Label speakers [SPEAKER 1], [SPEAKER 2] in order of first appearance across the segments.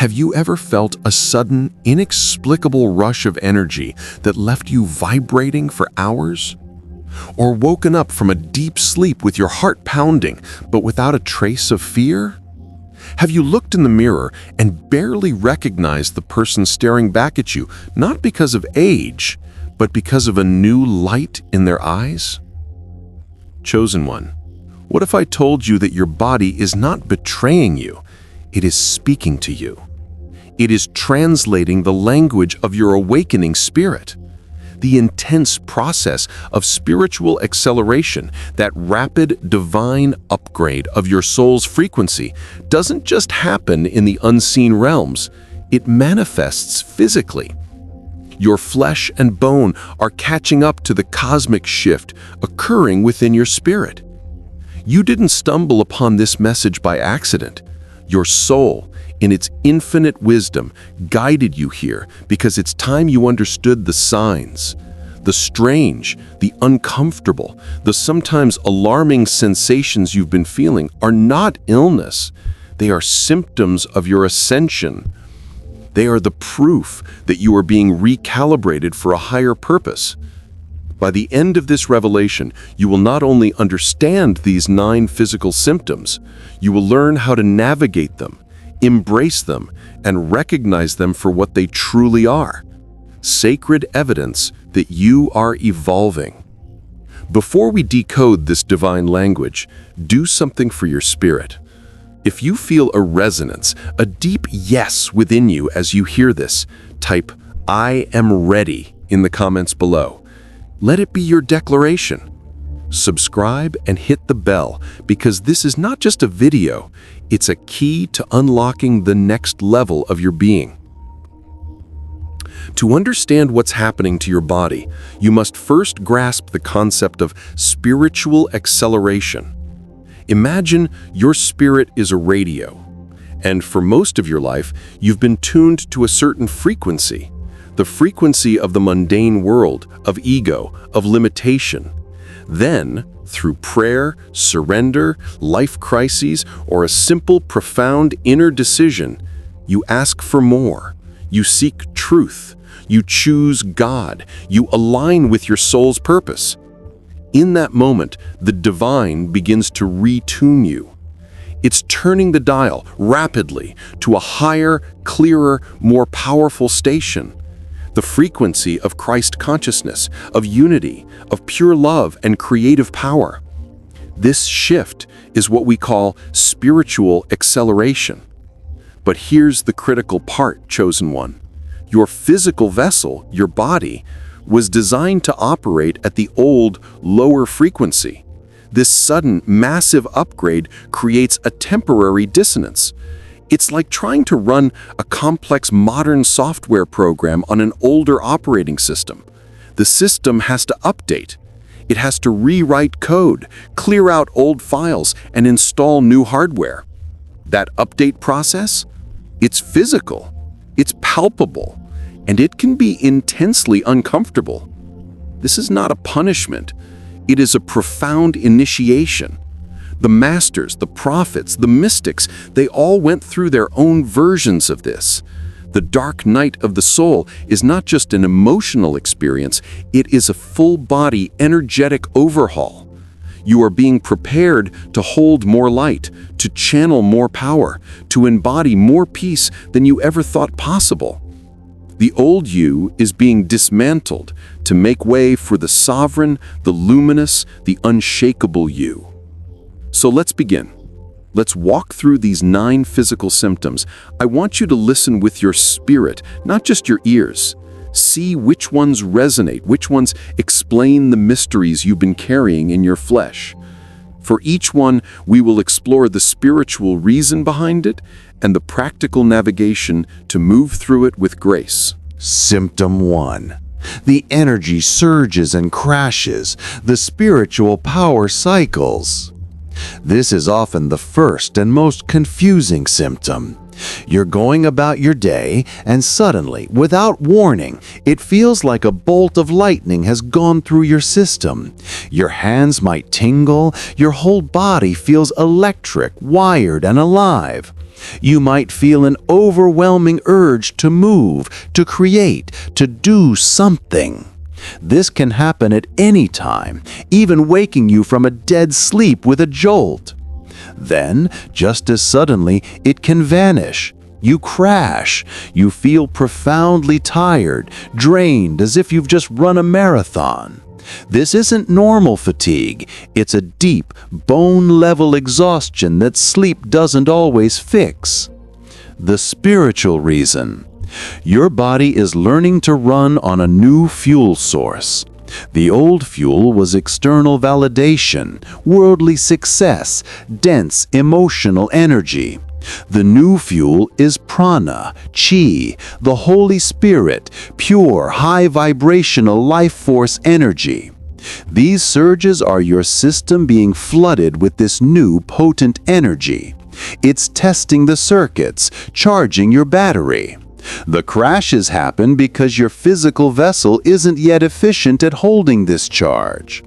[SPEAKER 1] Have you ever felt a sudden, inexplicable rush of energy that left you vibrating for hours? Or woken up from a deep sleep with your heart pounding, but without a trace of fear? Have you looked in the mirror and barely recognized the person staring back at you, not because of age, but because of a new light in their eyes? Chosen one, what if I told you that your body is not betraying you? It is speaking to you. It is translating the language of your awakening spirit. The intense process of spiritual acceleration, that rapid divine upgrade of your soul's frequency, doesn't just happen in the unseen realms. It manifests physically. Your flesh and bone are catching up to the cosmic shift occurring within your spirit. You didn't stumble upon this message by accident. Your soul, in its infinite wisdom, guided you here because it's time you understood the signs. The strange, the uncomfortable, the sometimes alarming sensations you've been feeling are not illness. They are symptoms of your ascension. They are the proof that you are being recalibrated for a higher purpose. By the end of this revelation, you will not only understand these 9 physical symptoms, you will learn how to navigate them, embrace them, and recognize them for what they truly are: sacred evidence that you are evolving. Before we decode this divine language, do something for your spirit. If you feel a resonance, a deep yes within you as you hear this, type "I am ready" in the comments below. Let it be your declaration. Subscribe and hit the bell, because this is not just a video, it's a key to unlocking the next level of your being. To understand what's happening to your body, you must first grasp the concept of spiritual acceleration. Imagine your spirit is a radio, and for most of your life, you've been tuned to a certain frequency. The frequency of the mundane world, of ego, of limitation. Then, through prayer, surrender, life crises, or a simple, profound inner decision, you ask for more. You seek truth. You choose God. You align with your soul's purpose. In that moment, the divine begins to retune you. It's turning the dial rapidly to a higher, clearer, more powerful station. The frequency of Christ consciousness, of unity, of pure love and creative power. This shift is what we call spiritual acceleration. But here's the critical part, chosen one. Your physical vessel, your body, was designed to operate at the old, lower frequency. This sudden, massive upgrade creates a temporary dissonance. It's like trying to run a complex modern software program on an older operating system. The system has to update. It has to rewrite code, clear out old files, and install new hardware. That update process? It's physical, it's palpable, and it can be intensely uncomfortable. This is not a punishment. It is a profound initiation. The masters, the prophets, the mystics, they all went through their own versions of this. The dark night of the soul is not just an emotional experience, it is a full-body, energetic overhaul. You are being prepared to hold more light, to channel more power, to embody more peace than you ever thought possible. The old you is being dismantled to make way for the sovereign, the luminous, the unshakable you. So let's begin. Let's walk through these 9 physical symptoms. I want you to listen with your spirit, not just your ears. See which ones resonate, which ones explain the mysteries you've been carrying in your flesh. For each one, we will explore the spiritual reason behind it and the practical navigation to move through it with grace.
[SPEAKER 2] Symptom 1. The energy surges and crashes, the spiritual power cycles. This is often the first and most confusing symptom. You're going about your day, and suddenly, without warning, it feels like a bolt of lightning has gone through your system. Your hands might tingle, your whole body feels electric, wired, and alive. You might feel an overwhelming urge to move, to create, to do something. This can happen at any time, even waking you from a dead sleep with a jolt. Then, just as suddenly, it can vanish. You crash. You feel profoundly tired, drained, as if you've just run a marathon. This isn't normal fatigue. It's a deep, bone-level exhaustion that sleep doesn't always fix. The spiritual reason. Your body is learning to run on a new fuel source. The old fuel was external validation, worldly success, dense emotional energy. The new fuel is prana, chi, the Holy Spirit, pure, high-vibrational life force energy. These surges are your system being flooded with this new potent energy. It's testing the circuits, charging your battery. The crashes happen because your physical vessel isn't yet efficient at holding this charge.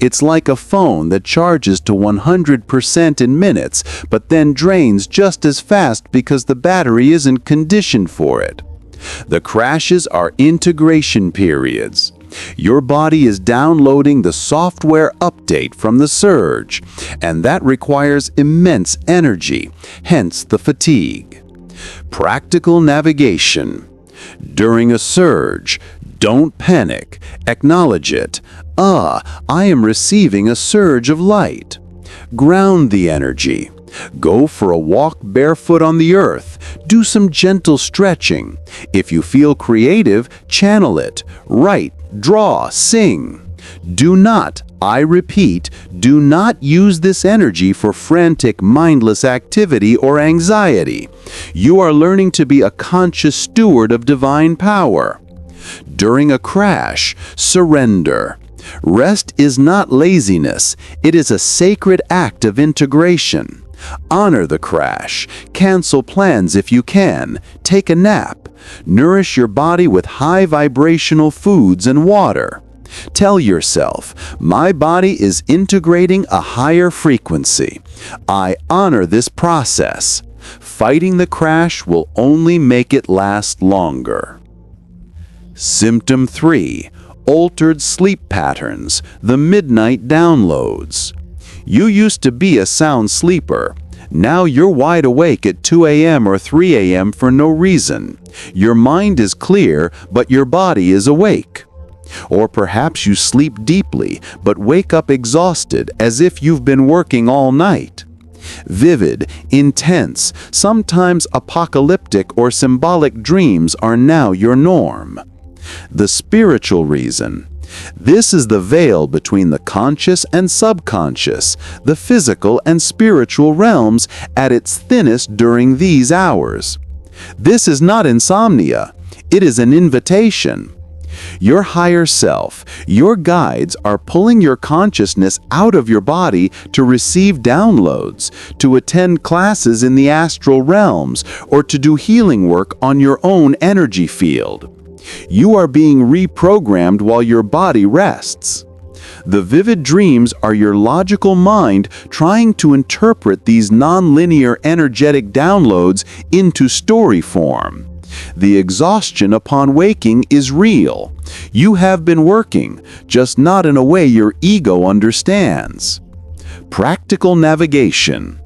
[SPEAKER 2] It's like a phone that charges to 100% in minutes, but then drains just as fast because the battery isn't conditioned for it. The crashes are integration periods. Your body is downloading the software update from the surge, and that requires immense energy, hence the fatigue. Practical navigation. During a surge, don't panic. Acknowledge it. I am receiving a surge of light. Ground the energy. Go for a walk barefoot on the earth. Do some gentle stretching. If you feel creative, channel it. Write, draw, sing. Do not, I repeat, do not use this energy for frantic, mindless activity or anxiety. You are learning to be a conscious steward of divine power. During a crash, surrender. Rest is not laziness. It is a sacred act of integration. Honor the crash. Cancel plans if you can. Take a nap. Nourish your body with high vibrational foods and water. Tell yourself, my body is integrating a higher frequency. I honor this process. Fighting the crash will only make it last longer. Symptom 3. Altered sleep patterns, the midnight downloads. You used to be a sound sleeper. Now you're wide awake at 2 a.m. or 3 a.m. for no reason. Your mind is clear, but your body is awake. Or perhaps you sleep deeply, but wake up exhausted as if you've been working all night. Vivid, intense, sometimes apocalyptic or symbolic dreams are now your norm. The spiritual reason. This is the veil between the conscious and subconscious, the physical and spiritual realms at its thinnest during these hours. This is not insomnia. It is an invitation. Your higher self, your guides are pulling your consciousness out of your body to receive downloads, to attend classes in the astral realms, or to do healing work on your own energy field. You are being reprogrammed while your body rests. The vivid dreams are your logical mind trying to interpret these non-linear energetic downloads into story form. The exhaustion upon waking is real. You have been working, just not in a way your ego understands. Practical navigation.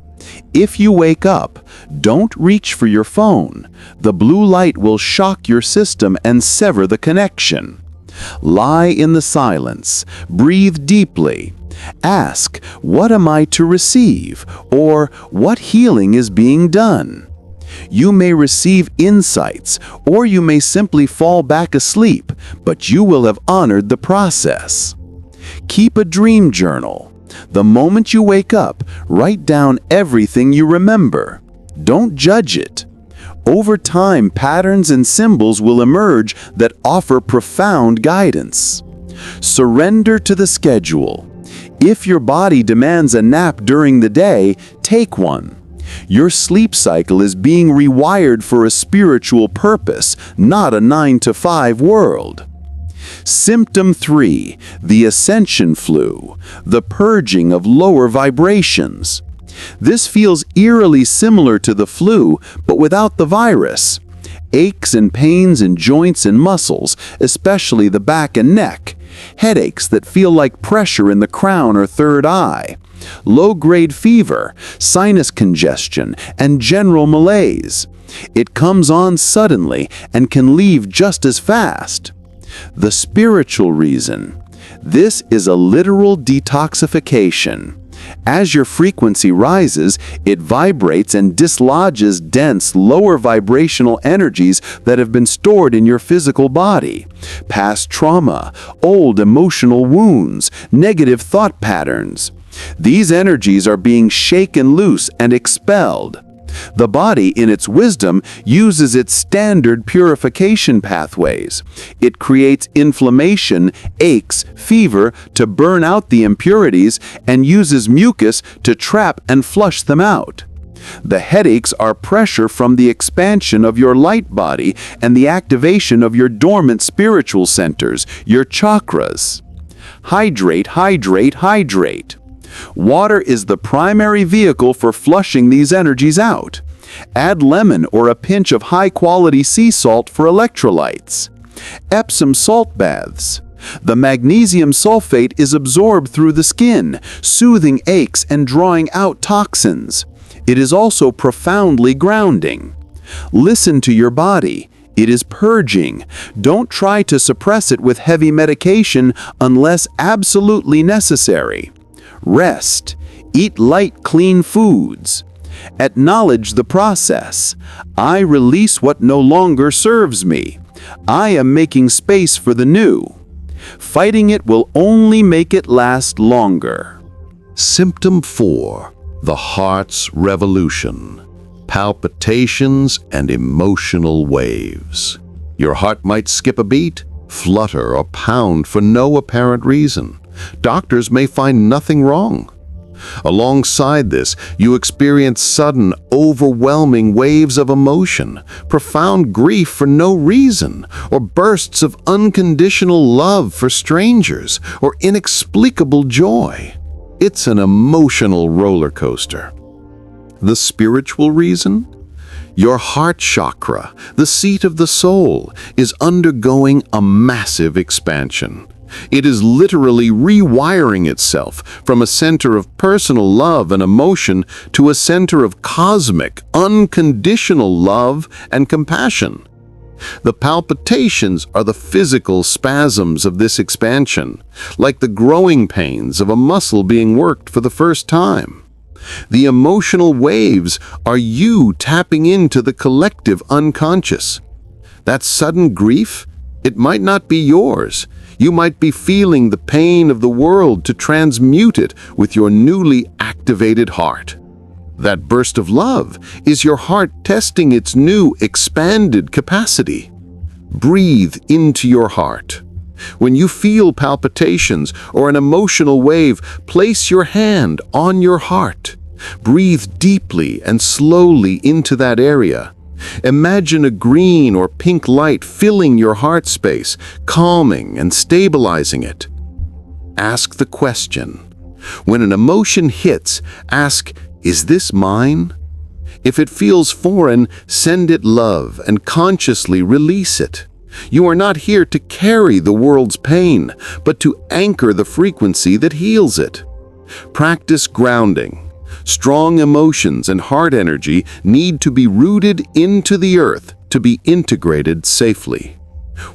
[SPEAKER 2] If you wake up, don't reach for your phone. The blue light will shock your system and sever the connection. Lie in the silence. Breathe deeply. Ask, what am I to receive? Or, what healing is being done? You may receive insights, or you may simply fall back asleep, but you will have honored the process. Keep a dream journal. The moment you wake up, write down everything you remember. Don't judge it. Over time, patterns and symbols will emerge that offer profound guidance. Surrender to the schedule. If your body demands a nap during the day, take one. Your sleep cycle is being rewired for a spiritual purpose, not a 9-to-5 world. Symptom 3. The ascension flu, the purging of lower vibrations. This feels eerily similar to the flu, but without the virus. Aches and pains in joints and muscles, especially the back and neck. Headaches that feel like pressure in the crown or third eye. Low-grade fever, sinus congestion, and general malaise. It comes on suddenly and can leave just as fast. The spiritual reason. This is a literal detoxification. As your frequency rises, it vibrates and dislodges dense, lower vibrational energies that have been stored in your physical body. Past trauma, old emotional wounds, negative thought patterns. These energies are being shaken loose and expelled. The body, in its wisdom, uses its standard purification pathways. It creates inflammation, aches, fever to burn out the impurities, and uses mucus to trap and flush them out. The headaches are pressure from the expansion of your light body and the activation of your dormant spiritual centers, your chakras. Hydrate, hydrate, hydrate. Water is the primary vehicle for flushing these energies out. Add lemon or a pinch of high-quality sea salt for electrolytes. Epsom salt baths. The magnesium sulfate is absorbed through the skin, soothing aches and drawing out toxins. It is also profoundly grounding. Listen to your body. It is purging. Don't try to suppress it with heavy medication unless absolutely necessary. Rest. Eat light, clean foods. Acknowledge the process. I release what no longer serves me. I am making space for the new. Fighting it will only make it last longer.
[SPEAKER 1] Symptom 4. The heart's revolution. Palpitations and emotional waves. Your heart might skip a beat, flutter, or pound for no apparent reason. Doctors may find nothing wrong. Alongside this, you experience sudden, overwhelming waves of emotion, profound grief for no reason, or bursts of unconditional love for strangers, or inexplicable joy. It's an emotional roller coaster. The spiritual reason? Your heart chakra, the seat of the soul, is undergoing a massive expansion. It is literally rewiring itself from a center of personal love and emotion to a center of cosmic, unconditional love and compassion. The palpitations are the physical spasms of this expansion, like the growing pains of a muscle being worked for the first time. The emotional waves are you tapping into the collective unconscious. That sudden grief, it might not be yours. You might be feeling the pain of the world to transmute it with your newly activated heart. That burst of love is your heart testing its new, expanded capacity. Breathe into your heart. When you feel palpitations or an emotional wave, place your hand on your heart. Breathe deeply and slowly into that area. Imagine a green or pink light filling your heart space, calming and stabilizing it. Ask the question. When an emotion hits, ask, "Is this mine?" If it feels foreign, send it love and consciously release it. You are not here to carry the world's pain, but to anchor the frequency that heals it. Practice grounding. Strong emotions and heart energy need to be rooted into the earth to be integrated safely.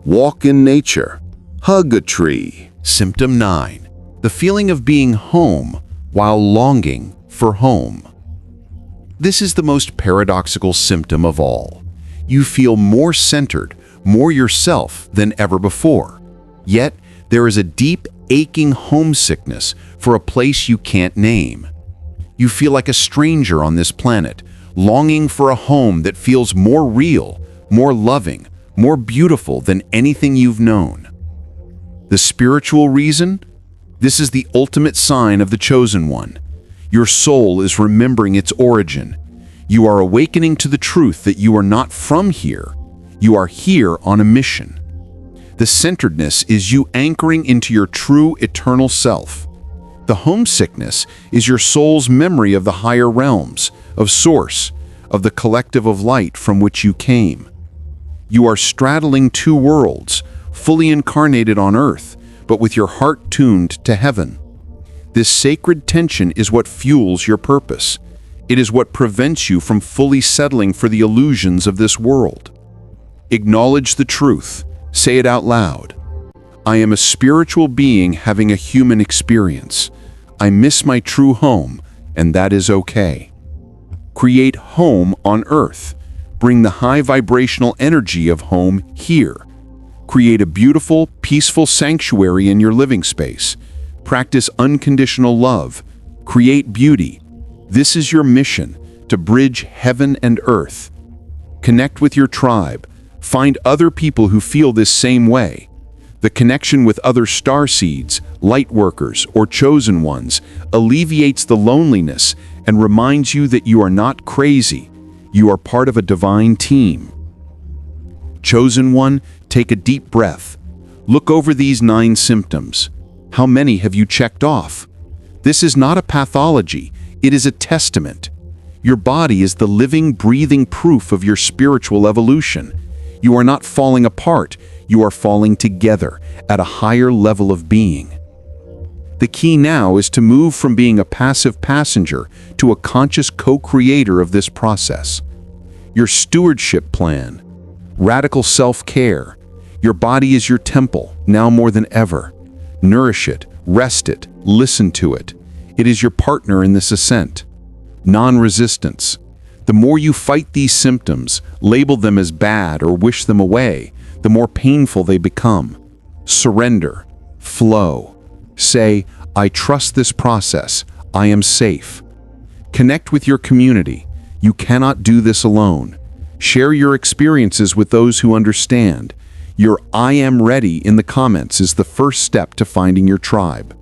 [SPEAKER 1] Walk in nature. Hug a tree.
[SPEAKER 3] Symptom 9. The feeling of being home while longing for home. This is the most paradoxical symptom of all. You feel more centered, more yourself than ever before. Yet, there is a deep, aching homesickness for a place you can't name. You feel like a stranger on this planet, longing for a home that feels more real, more loving, more beautiful than anything you've known. The spiritual reason? This is the ultimate sign of the chosen one. Your soul is remembering its origin. You are awakening to the truth that you are not from here. You are here on a mission. The centeredness is you anchoring into your true eternal self. The homesickness is your soul's memory of the higher realms, of Source, of the collective of light from which you came. You are straddling two worlds, fully incarnated on earth, but with your heart tuned to heaven. This sacred tension is what fuels your purpose. It is what prevents you from fully settling for the illusions of this world. Acknowledge the truth. Say it out loud. I am a spiritual being having a human experience. I miss my true home, and that is okay. Create home on earth. Bring the high vibrational energy of home here. Create a beautiful, peaceful sanctuary in your living space. Practice unconditional love. Create beauty. This is your mission, to bridge heaven and earth. Connect with your tribe. Find other people who feel this same way. The connection with other starseeds, light workers, or chosen ones alleviates the loneliness and reminds you that you are not crazy. You are part of a divine team. Chosen one, take a deep breath. Look over these 9 symptoms. How many have you checked off? This is not a pathology. It is a testament. Your body is the living, breathing proof of your spiritual evolution. You are not falling apart. You are falling together at a higher level of being. The key now is to move from being a passive passenger to a conscious co-creator of this process. Your stewardship plan, radical self-care. Your body is your temple, now more than ever. Nourish it, rest it, listen to it. It is your partner in this ascent. Non-resistance. The more you fight these symptoms, label them as bad or wish them away, the more painful they become. Surrender. Flow. Say, I trust this process. I am safe. Connect with your community. You cannot do this alone. Share your experiences with those who understand. Your I am ready in the comments is the first step to finding your tribe.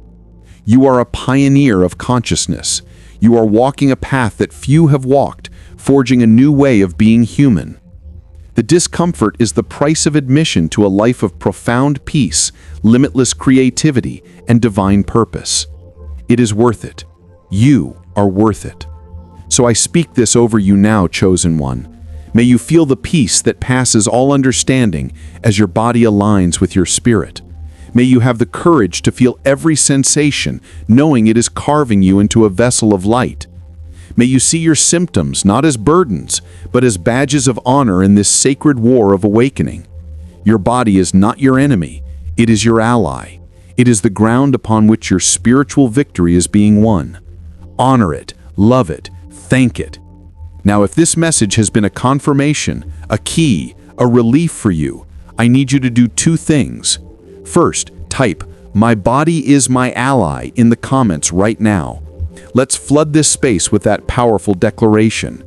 [SPEAKER 3] You are a pioneer of consciousness. You are walking a path that few have walked, forging a new way of being human. The discomfort is the price of admission to a life of profound peace, limitless creativity, and divine purpose. It is worth it. You are worth it. So I speak this over you now, chosen one. May you feel the peace that passes all understanding as your body aligns with your spirit. May you have the courage to feel every sensation, knowing it is carving you into a vessel of light. May you see your symptoms not as burdens, but as badges of honor in this sacred war of awakening. Your body is not your enemy. It is your ally. It is the ground upon which your spiritual victory is being won. Honor it, love it, thank it. Now, if this message has been a confirmation, a key, a relief for you, I need you to do 2 things. First, type, "My body is my ally" in the comments right now. Let's flood this space with that powerful declaration.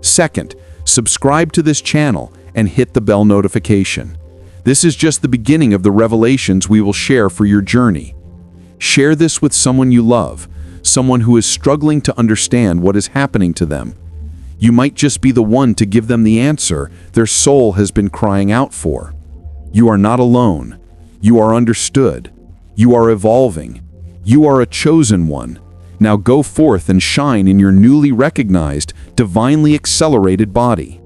[SPEAKER 3] Second, subscribe to this channel and hit the bell notification. This is just the beginning of the revelations we will share for your journey. Share this with someone you love, someone who is struggling to understand what is happening to them. You might just be the one to give them the answer their soul has been crying out for. You are not alone. You are understood. You are evolving. You are a chosen one. Now go forth and shine in your newly recognized, divinely accelerated body.